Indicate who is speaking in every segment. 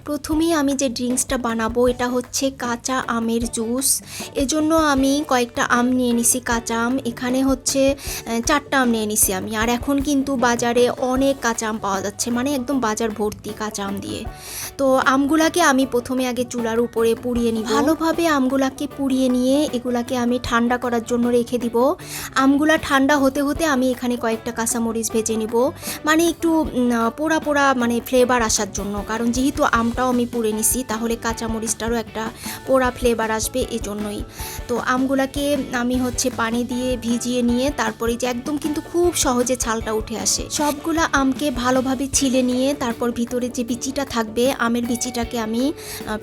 Speaker 1: প্রথমেই আমি যে ড্রিঙ্কসটা বানাবো এটা হচ্ছে কাঁচা আমের জুস। এজন্য আমি কয়েকটা আম নিয়ে নিছি, কাঁচা আম। এখানে হচ্ছে 4টা আম নিয়ে নিছি আমি। আর এখন কিন্তু বাজারে অনেক কাঁচা আম পাওয়া যাচ্ছে, মানে একদম বাজার ভর্তি কাঁচা আম দিয়ে। তো আমগুলাকে আমি প্রথমে আগে চুলার উপরে পুড়িয়ে নিব। ভালোভাবে আমগুলাকে পুড়িয়ে নিয়ে এগুলাকে আমি ঠান্ডা করার জন্য রেখে দিব। আমগুলা ঠান্ডা হতে হতে আমি এখানে কয়েকটা কাঁচামরিচ ভেজে নিব, মানে একটু পোড়া পোড়া মানে ফ্লেভার আসার জন্য। কারণ যেহেতু আমটাও আমি পুড়ে নিছি, তাহলে কাঁচামরিচটারও একটা পোড়া ফ্লেভার আসবে, এজন্যই। তো আমগুলাকে আমি হচ্ছে পানি দিয়ে ভিজিয়ে নিয়ে তারপরে যে একদম কিন্তু খুব সহজে ছালটা উঠে আসে। সবগুলা আমকে ভালোভাবে ছিলে নিয়ে তারপর ভিতরে যে বিচিটা থাকবে আমের বিচিটাকে আমি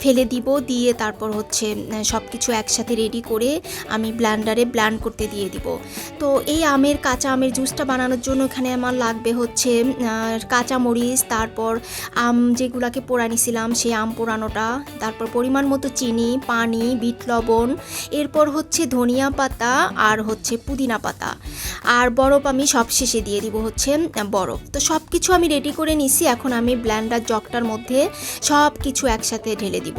Speaker 1: ফেলে দিব, দিয়ে তারপর হচ্ছে সব কিছু একসাথে রেডি করে আমি ব্লেন্ডারে ব্লেন্ড করতে দিয়ে দিব। তো এই কাঁচা আমের জুসটা বানানোর জন্য এখানে আমার লাগবে হচ্ছে কাঁচামরিচ, তারপর আম যেগুলাকে পোড়া নিছিলাম সেই আম পোড়ানোটা, তারপর পরিমাণ মতো চিনি, পানি, বিট লবণ, এরপর হচ্ছে ধনিয়া পাতা আর হচ্ছে পুদিনা পাতা, আর বরফ আমি সব শেষে দিয়ে দিব হচ্ছে বরফ। তো সব কিছু আমি রেডি করে নিছি। এখন আমি ব্লেন্ডার জগটার মধ্যে সব কিছু একসাথে ঢেলে দিব।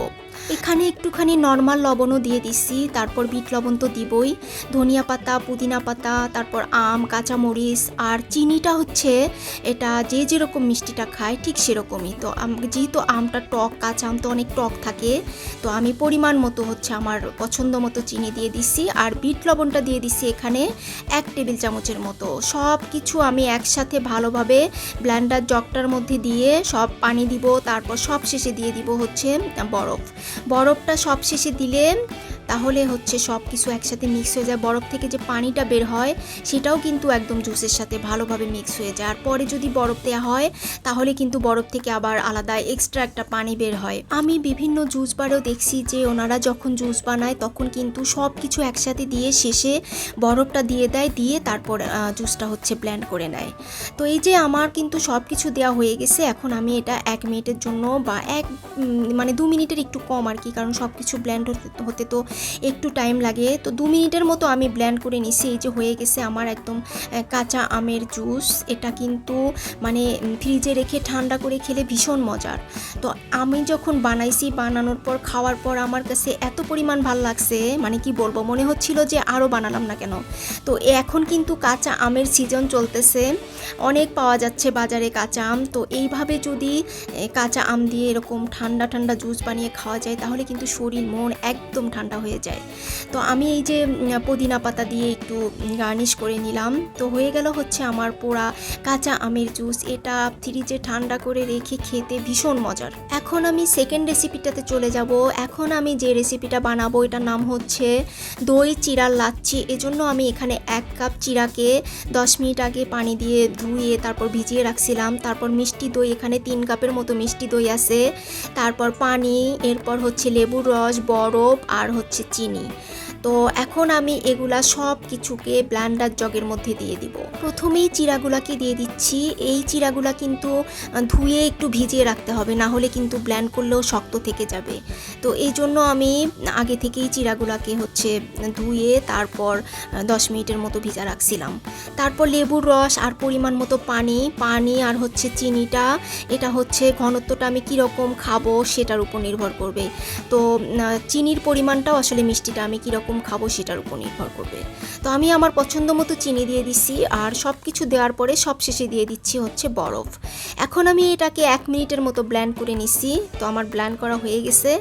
Speaker 1: এখানে একটুখানি নর্মাল লবণও দিয়ে দিচ্ছি, তারপর বিট লবণ তো দিবই, ধনিয়া পাতা, পুদিনা পাতা, তারপর আম, কাঁচামরিচ আর চিনিটা হচ্ছে এটা যে যেরকম মিষ্টিটা খায় ঠিক সেরকমই। তো যেহেতু আমটা টক, কাঁচা আম তো অনেক টক থাকে, তো আমি পরিমাণ মতো হচ্ছে আমার পছন্দ মতো চিনি দিয়ে দিচ্ছি। আর বিট লবণটা দিয়ে দিচ্ছি এখানে 1 টেবিল চামচের মতো। সব কিছু আমি একসাথে ভালোভাবে ব্লেন্ডার জগটার মধ্যে দিয়ে সব পানি দিব, তারপর সব শেষে দিয়ে দিব হচ্ছে বরফটা সব শেষে দিলে তাহলে হচ্ছে সব কিছু একসাথে মিক্স হয়ে যায়। বরফ থেকে যে পানিটা বের হয় সেটাও কিন্তু একদম জুসের সাথে ভালোভাবে মিক্স হয়ে যায়। আর পরে যদি বরফ দেওয়া হয় তাহলে কিন্তু বরফ থেকে আবার আলাদা এক্সট্রা একটা পানি বের হয়। আমি বিভিন্ন জুস বারেও দেখছি যে ওনারা যখন জুস বানায় তখন কিন্তু সব কিছু একসাথে দিয়ে শেষে বরফটা দিয়ে দেয়, দিয়ে তারপর জুসটা হচ্ছে ব্লেন্ড করে নেয়। তো এই যে আমার কিন্তু সব কিছু দেওয়া হয়ে গেছে। এখন আমি এটা 1 মিনিটের জন্য বা 2 মিনিটের একটু কম আর কি, কারণ সব কিছু ব্লেন্ড হতে তো একটু টাইম লাগে। তো 2 মিনিটের মতো আমি ব্লেন্ড করে নিছি। এই যে হয়ে গেছে আমার একদম কাঁচা আমের জুস। এটা কিন্তু মানে ফ্রিজে রেখে ঠান্ডা করে খেলে ভীষণ মজার। তো আমি যখন বানাইছি, বানানোর পর খাওয়ার পর আমার কাছে এত পরিমাণ ভাল লাগছে, মানে কি বলবো, মনে হচ্ছিল যে আরও বানালাম না কেন। তো এখন কিন্তু কাঁচা আমের সিজন চলতেছে, অনেক পাওয়া যাচ্ছে বাজারে কাঁচা আম। তো এইভাবে যদি কাঁচা আম দিয়ে এরকম ঠান্ডা ঠান্ডা জুস বানিয়ে খাওয়া যায় তাহলে কিন্তু শরীর মন একদম ঠান্ডা হয়ে যায়। তো আমি এই যে পুদিনা পাতা দিয়ে একটু গার্নিশ করে নিলাম। তো হয়ে গেল হচ্ছে আমার পোড়া কাঁচা আমের জুস। এটা ফ্রিজে ঠান্ডা করে রেখে খেতে ভীষণ মজার। এখন আমি সেকেন্ড রেসিপিটাতে চলে যাব। এখন আমি যে রেসিপিটা বানাবো এটার নাম হচ্ছে দই চিড়ার লাচ্ছি। এজন্য আমি এখানে 1 কাপ চিড়াকে 10 মিনিট আগে পানি দিয়ে ধুয়ে তারপর ভিজিয়ে রাখছিলাম। তারপর মিষ্টি দই, এখানে 3 কাপের মতো মিষ্টি দই আছে, তারপর পানি, এরপর হচ্ছে লেবুর রস, বরফ আর হচ্ছে চিনি। তো এখন আমি এগুলা সব কিছুকে ব্লেন্ডার জগের মধ্যে দিয়ে দিব। প্রথমেই চিড়াগুলাকে দিয়ে দিচ্ছি। এই চিড়াগুলা কিন্তু ধুয়ে একটু ভিজিয়ে রাখতে হবে, না হলে কিন্তু ব্লেন্ড করলেও শক্ত থেকে যাবে। তো এই জন্য আমি আগে থেকেই চিড়াগুলাকে হচ্ছে ধুয়ে তারপর 10 মিনিটের মতো ভিজা রাখছিলাম। তারপর লেবুর রস আর পরিমাণ মতো পানি আর হচ্ছে চিনিটা, এটা হচ্ছে ঘনত্বটা আমি কীরকম খাবো সেটার উপর নির্ভর করবে। তো চিনির পরিমাণটাও আসলে মিষ্টিটা আমি কীরকম খাবো সেটার উপর নির্ভর করবে। তো আমি আমার পছন্দ মতো চিনি দিয়ে দিচ্ছি, আর সব কিছু দেওয়ার পরে সব শেষে দিয়ে দিচ্ছি হচ্ছে বরফ। এখন আমি এটাকে 1 মিনিটের মতো ব্লেন্ড করে নিচ্ছি। তো আমার ব্লেন্ড করা হয়ে গেছে।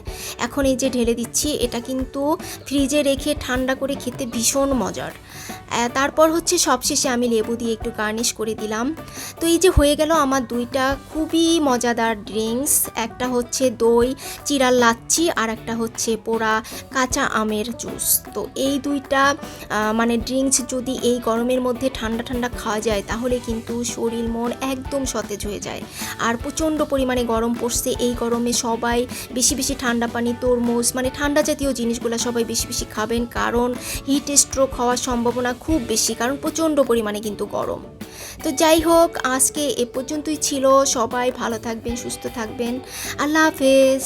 Speaker 1: এখন এই যে ঢেলে দিচ্ছি। এটা কিন্তু ফ্রিজে রেখে ঠান্ডা করে খেতে ভীষণ মজার। তারপর হচ্ছে সবশেষে আমি লেবু দিয়ে একটু গার্নিশ করে দিলাম। তো এই যে হয়ে গেল আমার 2টা খুবই মজাদার ড্রিঙ্কস। একটা হচ্ছে দই চিড়ার লাচ্ছি আর একটা হচ্ছে পোড়া কাঁচা আমের জুস। তো এই 2টা মানে ড্রিঙ্কস যদি এই গরমের মধ্যে ঠান্ডা ঠান্ডা খাওয়া যায় তাহলে কিন্তু শরীর মন একদম সতেজ হয়ে যায়। আর প্রচণ্ড পরিমাণে গরম পড়ছে, এই গরমে সবাই বেশি বেশি ঠান্ডা পানি, তরমুজ, মানে ঠান্ডা জাতীয় জিনিসগুলো সবাই বেশি বেশি খাবেন, কারণ হিট স্ট্রোক হওয়ার সম্ভাবনা খুব বেশি, কারণ প্রচণ্ড পরিমাণে কিন্তু গরম। তো যাই হোক, আজকে এ পর্যন্তই ছিল। সবাই ভালো থাকবেন, সুস্থ থাকবেন। আল্লাহ হাফেজ।